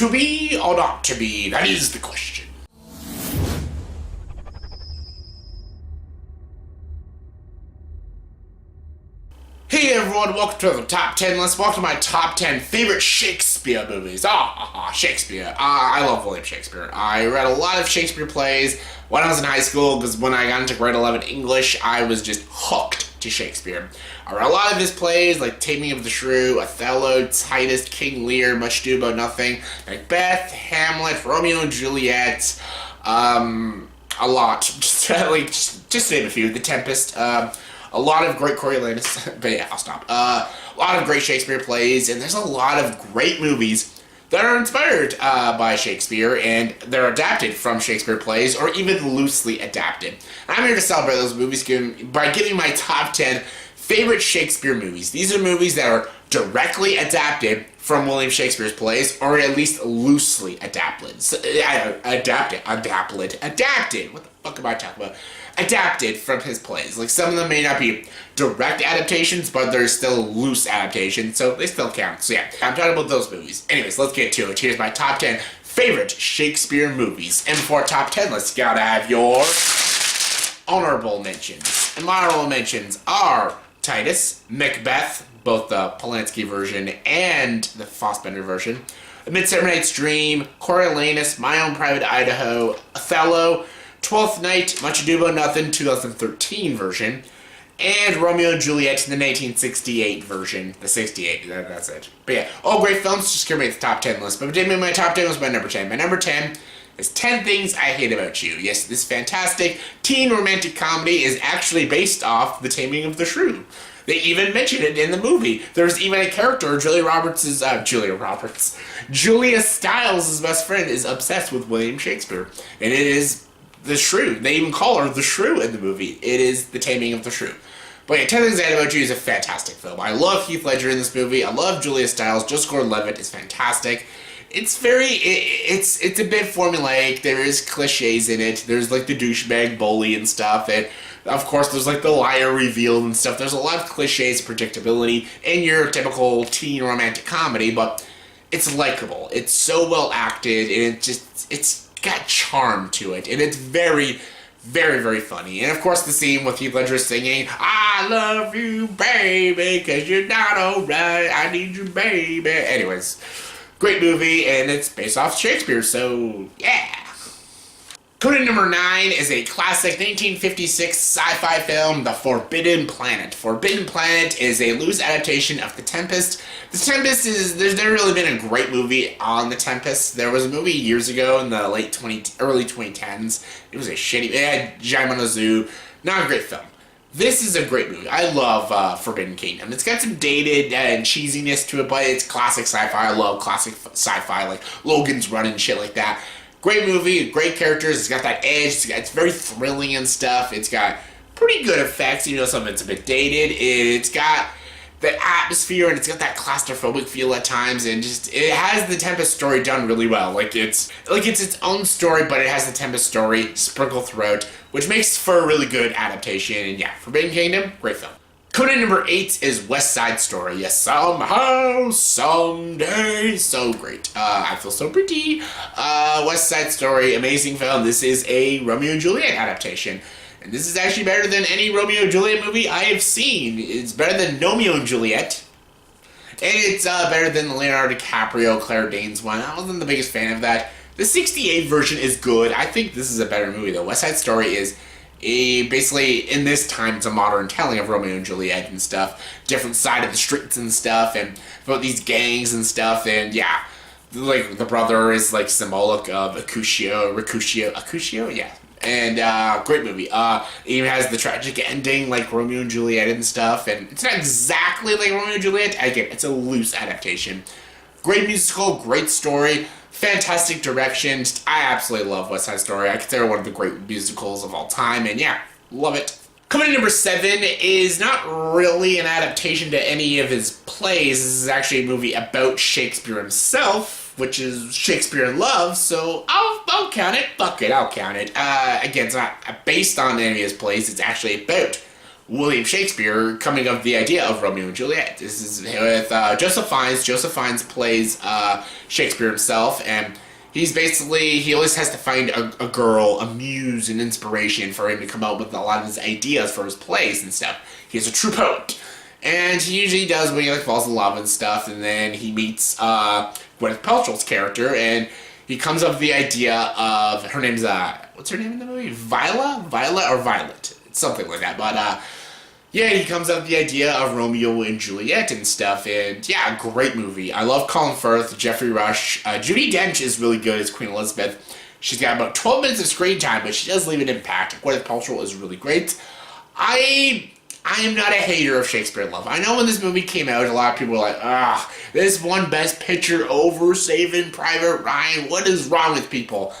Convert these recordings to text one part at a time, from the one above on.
To be or not to be? That is the question. Hey everyone, welcome to the top 10 list. Welcome to my top 10 favorite Shakespeare movies. Shakespeare. I love William Shakespeare. I read a lot of Shakespeare plays when I was in high school, because when I got into grade 11 English, I was just hooked to Shakespeare. I read a lot of his plays, like Taming of the Shrew, Othello, Titus, King Lear, Much Ado About Nothing, Macbeth, Hamlet, Romeo and Juliet, a lot. Just to name a few. The Tempest, a lot of great Coriolanus, but yeah, I'll stop. A lot of great Shakespeare plays, and there's a lot of great movies that are inspired by Shakespeare, and they're adapted from Shakespeare plays, or even loosely adapted. And I'm here to celebrate those movies by giving my top 10 favorite Shakespeare movies. These are movies that are directly adapted from William Shakespeare's plays, or at least loosely adapted. Adapted. What the fuck am I talking about? Adapted from his plays. Like, some of them may not be direct adaptations, but they're still loose adaptations, so they still count. So yeah, I'm talking about those movies. Anyways, let's get to it. Here's my top 10 favorite Shakespeare movies. And for top 10, let's gotta have your honorable mentions. And my honorable mentions are Titus, Macbeth, both the Polanski version and the Fassbender version, A Midsummer Night's Dream, Coriolanus, My Own Private Idaho, Othello, Twelfth Night, Much Ado About Nothing, 2013 version, and Romeo and Juliet in the 1968 version. The 68, that's it. But yeah, all great films, just gonna make the top 10 list. But didn't make my top 10 was my number 10. My number 10 is 10 Things I Hate About You. Yes, this fantastic teen romantic comedy is actually based off The Taming of the Shrew. They even mentioned it in the movie. There's even a character, Julius Stiles' best friend is obsessed with William Shakespeare. And it is the Shrew. They even call her the Shrew in the movie. It is The Taming of the Shrew. But yeah, 10 Things I Hate About You is a fantastic film. I love Heath Ledger in this movie. I love Julius Stiles. Joseph Gordon-Levitt is fantastic. It's a bit formulaic. There is cliches in it. There's like the douchebag bully and stuff. And of course, there's like the liar reveal and stuff. There's a lot of cliches, predictability in your typical teen romantic comedy, but it's likable. It's so well acted, and it's got charm to it, and it's very, very, very funny. And of course, the scene with Heath Ledger singing, "I love you, baby, 'cause you're not alright, I need you, baby." Anyways, great movie, and it's based off Shakespeare, so yeah. Coming in number 9 is a classic 1956 sci-fi film, The Forbidden Planet. Forbidden Planet is a loose adaptation of The Tempest. The Tempest there's never really been a great movie on The Tempest. There was a movie years ago in the early 2010s. It was a shitty, it had Jaimin Zoo. Not a great film. This is a great movie. I love Forbidden Kingdom. It's got some dated and cheesiness to it, but it's classic sci-fi. I love classic sci-fi, like Logan's Run and shit like that. Great movie, great characters. It's got that edge. It's very thrilling and stuff. It's got pretty good effects, even though some of it's a bit dated. It's got the atmosphere, and it's got that claustrophobic feel at times, and just it has the Tempest story done really well. It's its own story, but it has the Tempest story sprinkled throughout, which makes for a really good adaptation. And yeah, Forbidden Kingdom, great film. Coming in number 8 is West Side Story. Yes, somehow, someday, so great. I feel so pretty. West Side Story, amazing film. This is a Romeo and Juliet adaptation. And this is actually better than any Romeo and Juliet movie I have seen. It's better than Romeo and Juliet. And it's better than the Leonardo DiCaprio, Claire Danes one. I wasn't the biggest fan of that. The 68 version is good. I think this is a better movie, though. West Side Story is basically, in this time, it's a modern telling of Romeo and Juliet and stuff. Different side of the streets and stuff, and about these gangs and stuff, and yeah. Like, the brother is, like, symbolic of Accusio, yeah. And, great movie. It even has the tragic ending, like Romeo and Juliet and stuff, and it's not exactly like Romeo and Juliet. Again, it's a loose adaptation. Great musical, great story, fantastic direction. I absolutely love West Side Story. I consider it one of the great musicals of all time, and yeah, love it. Coming in number 7 is not really an adaptation to any of his plays. This is actually a movie about Shakespeare himself, which is Shakespeare in Love, so I'll count it. Fuck it, I'll count it. Again, it's not based on any of his plays. It's actually about William Shakespeare coming up with the idea of Romeo and Juliet. This is with Joseph Fiennes. Joseph Fiennes plays Shakespeare himself, and he always has to find a girl, a muse, an inspiration for him to come up with a lot of his ideas for his plays and stuff. He's a true poet. And he usually does when he falls in love and stuff, and then he meets Gwyneth Paltrow's character, and he comes up with the idea of, her name's, what's her name in the movie? Violet or Violet? Something like that, but yeah, he comes up with the idea of Romeo and Juliet and stuff, and yeah, great movie. I love Colin Firth, Jeffrey Rush. Judi Dench is really good as Queen Elizabeth. She's got about 12 minutes of screen time, but she does leave an impact. Gwyneth Paltrow is really great. I am not a hater of Shakespeare in Love. I know when this movie came out, a lot of people were like, this won Best Picture over Saving Private Ryan. What is wrong with people?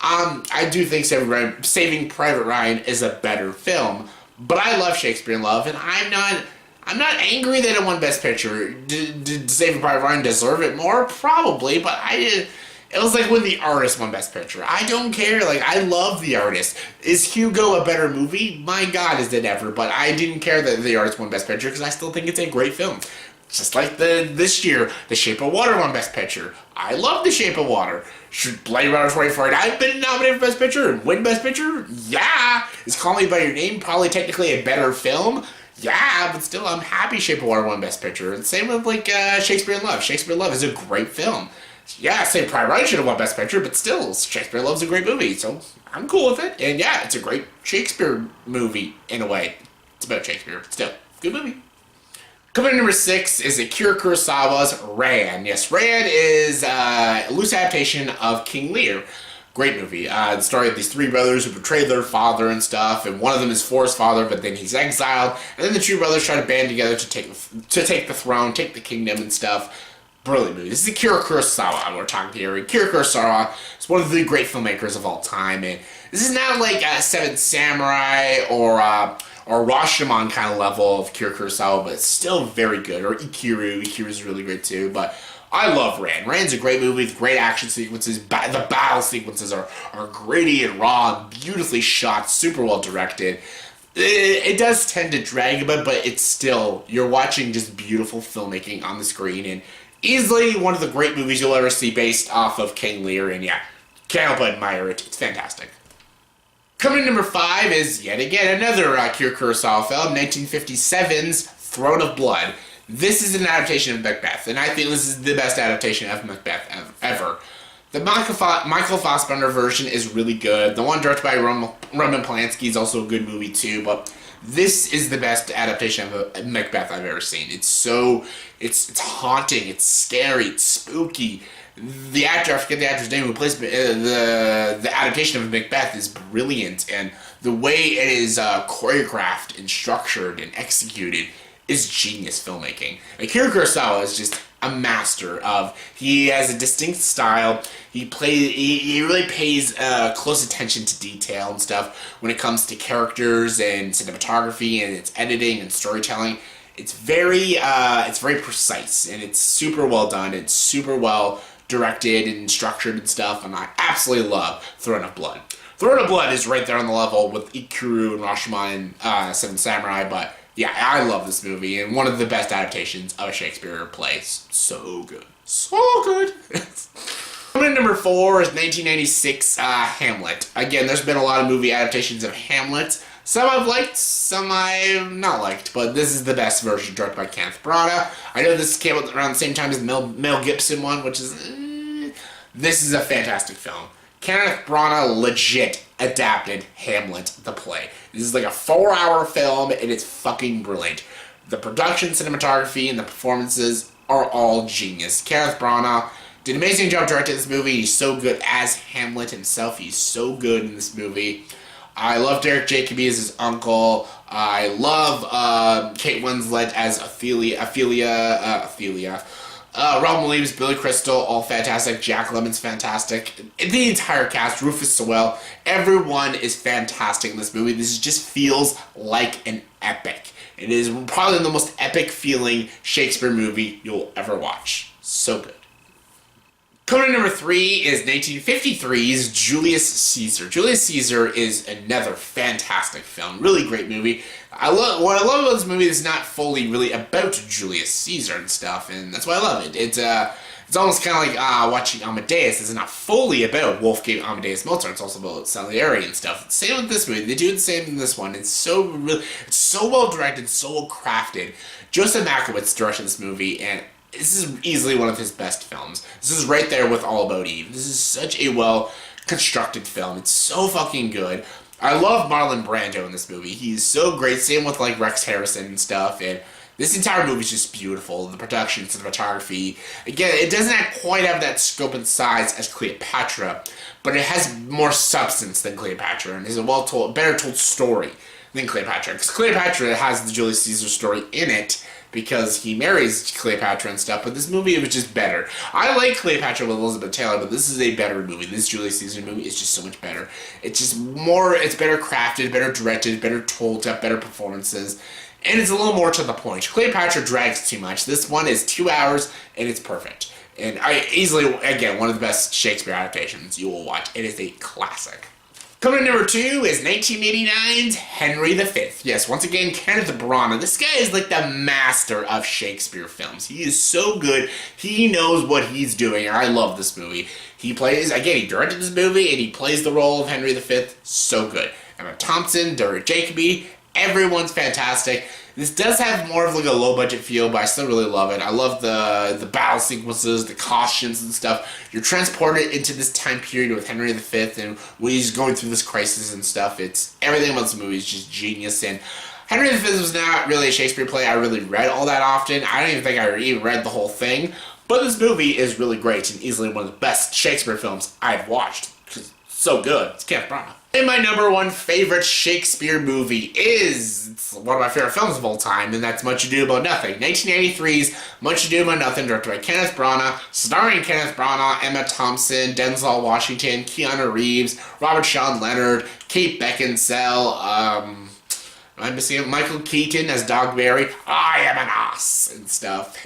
I do think Saving Private Ryan is a better film, but I love Shakespeare in Love, and I'm not angry that it won Best Picture. Did Saving Private Ryan deserve it more? Probably, but it was like when The Artist won Best Picture. I don't care. I love The Artist. Is Hugo a better movie? My God, is it ever. But I didn't care that The Artist won Best Picture because I still think it's a great film. Just like this year, The Shape of Water won Best Picture. I love The Shape of Water. Should Blade Runner 2049 been nominated for Best Picture and win Best Picture? Yeah. Is Call Me By Your Name probably technically a better film? Yeah, but still, I'm happy Shape of Water won Best Picture. And same with Shakespeare in Love. Shakespeare in Love is a great film. Yeah, Saving Private Ryan should have won Best Picture, but still, Shakespeare in Love's a great movie, so I'm cool with it. And yeah, it's a great Shakespeare movie in a way. It's about Shakespeare, but still, good movie. Coming in number 6 is Akira Kurosawa's Ran. Yes, Ran is a loose adaptation of King Lear. Great movie. The story of these three brothers who betrayed their father and stuff, and one of them is Forrest's father, but then he's exiled, and then the two brothers try to band together to take the throne, take the kingdom and stuff. Brilliant movie. This is Akira Kurosawa we're talking here. Akira Kurosawa is one of the great filmmakers of all time, and this is not like a Seven Samurai or Rashomon kind of level of Akira Kurosawa, but it's still very good. Or Ikiru. Ikiru's really great too, but I love Ran. Ran's a great movie with great action sequences. The battle sequences are gritty and raw, beautifully shot, super well directed. It does tend to drag a bit, but it's still, you're watching just beautiful filmmaking on the screen, and easily one of the great movies you'll ever see based off of King Lear, and yeah, can't help but admire it. It's fantastic. Coming in number 5 is, yet again, another Akira Kurosawa film, 1957's Throne of Blood. This is an adaptation of Macbeth, and I think this is the best adaptation of Macbeth ever. The Michael Fassbender version is really good. The one directed by Roman Polanski is also a good movie too, but this is the best adaptation of Macbeth I've ever seen. It's haunting, it's scary, it's spooky. The actor, I forget the actor's name, who plays the adaptation of Macbeth is brilliant, and the way it is choreographed and structured and executed is genius filmmaking. Akira Kurosawa is just a master of. He has a distinct style. He really pays close attention to detail and stuff when it comes to characters and cinematography and its editing and storytelling. It's very precise, and it's super well done. It's super well directed and structured and stuff, and I absolutely love Throne of Blood. Throne of Blood is right there on the level with Ikiru and Rashomon and Seven Samurai, but yeah, I love this movie, and one of the best adaptations of a Shakespeare play. So good. So good. Coming in number 4 is 1996 Hamlet. Again, there's been a lot of movie adaptations of Hamlet. Some I've liked, some I've not liked, but this is the best version directed by Kenneth Branagh. I know this came out around the same time as the Mel Gibson one, which is... this is a fantastic film. Kenneth Branagh legit adapted Hamlet, the play. This is like a 4-hour film, and it's fucking brilliant. The production, cinematography, and the performances are all genius. Kenneth Branagh did an amazing job directing this movie. He's so good as Hamlet himself. He's so good in this movie. I love Derek Jacobi as his uncle. I love Kate Winslet as Ophelia. Robin Williams, Billy Crystal, all fantastic. Jack Lemmon's fantastic. The entire cast, Rufus Sewell, everyone is fantastic in this movie. This just feels like an epic. It is probably the most epic feeling Shakespeare movie you'll ever watch. So good. Coming in number 3 is 1953's Julius Caesar. Julius Caesar is another fantastic film. Really great movie. What I love about this movie is not fully really about Julius Caesar and stuff, and that's why I love it. It's almost kind of like watching Amadeus. It's not fully about Wolfgang Amadeus Mozart. It's also about Salieri and stuff. Same with this movie. They do the same in this one. It's so well directed, so well crafted. Joseph Mankiewicz directed this movie, and this is easily one of his best films. This is right there with All About Eve. This is such a well-constructed film. It's so fucking good. I love Marlon Brando in this movie. He's so great. Same with like Rex Harrison and stuff. And this entire movie is just beautiful. The production, cinematography. Again, it doesn't quite have that scope and size as Cleopatra, but it has more substance than Cleopatra and is a better told story than Cleopatra. Because Cleopatra has the Julius Caesar story in it, because he marries Cleopatra and stuff, but this movie, it was just better. I like Cleopatra with Elizabeth Taylor, but this is a better movie. This Julius Caesar movie is just so much better. It's just it's better crafted, better directed, better told, got better performances, and it's a little more to the point. Cleopatra drags too much. This one is 2 hours, and it's perfect. And easily, again, one of the best Shakespeare adaptations you will watch. It is a classic. Coming in number 2 is 1989's Henry V. Yes, once again, Kenneth Branagh. This guy is like the master of Shakespeare films. He is so good. He knows what he's doing, and I love this movie. He directed this movie, and he plays the role of Henry V so good. Emma Thompson, Derek Jacobi, everyone's fantastic. This does have more of like a low-budget feel, but I still really love it. I love the battle sequences, the costumes and stuff. You're transported into this time period with Henry V and when he's going through this crisis and stuff. Everything about this movie is just genius. And Henry V was not really a Shakespeare play I really read all that often. I don't even think I even read the whole thing. But this movie is really great and easily one of the best Shakespeare films I've watched. It's so good. It's Kenneth Branagh. And my number 1 favorite Shakespeare movie it's one of my favorite films of all time, and that's Much Ado About Nothing. 1983's Much Ado About Nothing, directed by Kenneth Branagh, starring Kenneth Branagh, Emma Thompson, Denzel Washington, Keanu Reeves, Robert Sean Leonard, Kate Beckinsale, am I missing him? Michael Keaton as Dogberry, I am an ass, and stuff.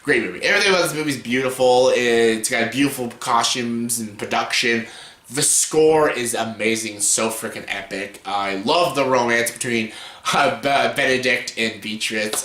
Great movie. Everything about this movie is beautiful. It's got beautiful costumes and production. The score is amazing, so freaking epic. I love the romance between Benedict and Beatrice.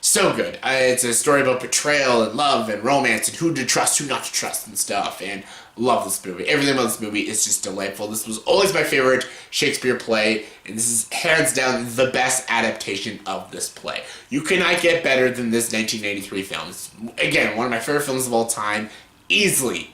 So good. It's a story about betrayal and love and romance and who to trust, who not to trust and stuff. And love this movie. Everything about this movie is just delightful. This was always my favorite Shakespeare play, and this is hands down the best adaptation of this play. You cannot get better than this 1983 film. It's, again, one of my favorite films of all time. Easily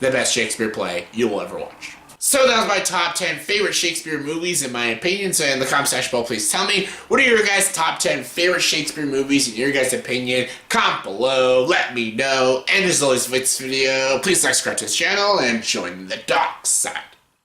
the best Shakespeare play you will ever watch. So that was my top 10 favorite Shakespeare movies in my opinion. So in the comment section below, please tell me, what are your guys' top 10 favorite Shakespeare movies in your guys' opinion? Comment below, let me know. And as always, for this video, please subscribe to this channel and join the dark side.